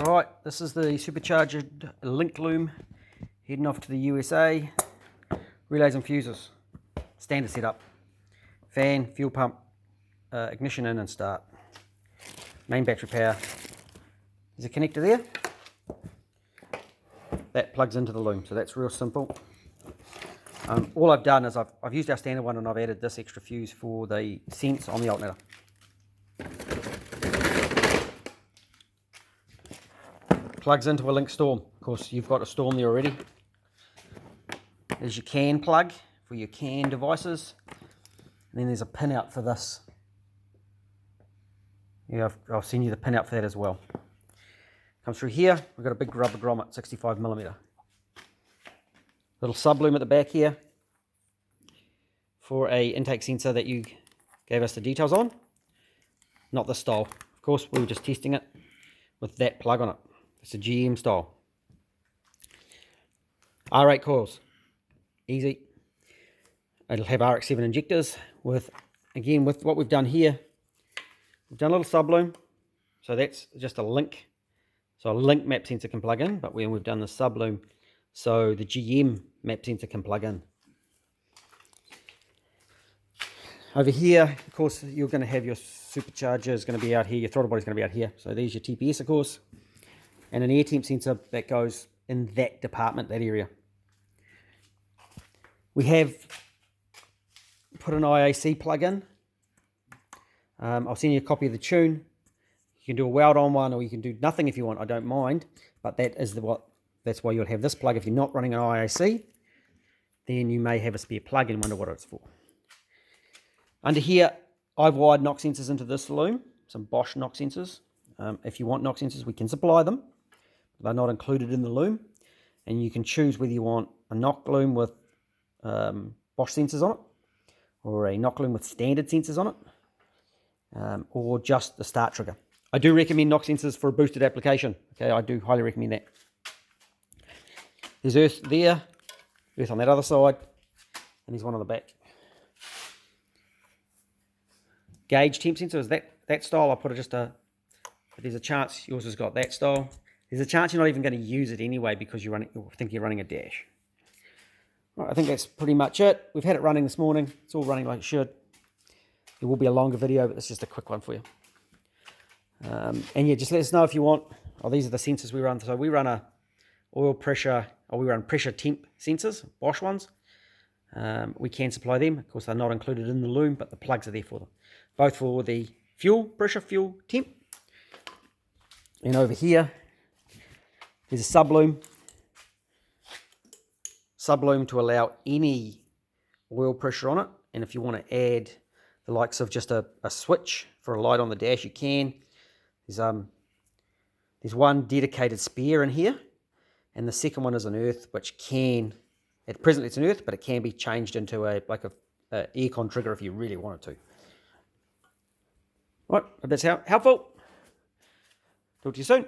Right, this is the supercharged link loom heading off to the USA. Relays and fuses, standard setup. Fan, fuel pump, ignition in and start. Main battery power. There's a connector there. That plugs into the loom, so that's real simple. All I've done is I've used our standard one and I've added this extra fuse for the sense on the alternator. Plugs into a link storm. Of course, you've got a storm there already. There's your CAN plug for your CAN devices. And then there's a pin out for this. Yeah, I'll send you the pin out for that as well. Comes through here. We've got a big rubber grommet, 65mm. Little sub loom at the back here for a intake sensor that you gave us the details on. Not this style. Of course, we were just testing it with that plug on it. It's a GM style. R8 coils. Easy. It'll have RX7 injectors with, again, with what we've done here, we've done a little sub loom. So that's just a link. So a link map sensor can plug in, but when we've done the sub loom, so the GM map sensor can plug in. Over here, of course, you're going to have your supercharger is going to be out here, your throttle body is going to be out here. So there's your TPS, of course, and an air temp sensor that goes in that department, that area. We have put an IAC plug in. I'll send you a copy of the tune. You can do a weld on one, or you can do nothing if you want. I don't mind, but that is that's why you'll have this plug. If you're not running an IAC, then you may have a spare plug and wonder what it's for. Under here, I've wired knock sensors into this loom, some Bosch knock sensors. If you want knock sensors, we can supply them. They're not included in the loom, and you can choose whether you want a knock loom with Bosch sensors on it, or a knock loom with standard sensors on it, or just the start trigger. I do recommend knock sensors for a boosted application. Okay, I do highly recommend that. There's earth there, earth on that other side, and there's one on the back. Gauge temp sensor is that style. I put it but there's a chance yours has got that style. There's a chance you're not even going to use it anyway because you'll think you're running a dash. Right, I think that's pretty much it. We've had it running this morning. It's all running like it should. It will be a longer video, but it's just a quick one for you. And yeah, just let us know if you want. Oh, these are the sensors we run. So we run a oil pressure, or we run pressure temp sensors, Bosch ones. We can supply them. Of course, they're not included in the loom, but the plugs are there for them. Both for the fuel, pressure, fuel, temp. And over here, there's a sub loom. Sub loom to allow any oil pressure on it. And if you want to add the likes of just a switch for a light on the dash, you can. There's one dedicated spare in here, and the second one is an earth, which can, at present it's an earth, but it can be changed into a aircon trigger if you really wanted to. Right, if that's helpful. Talk to you soon.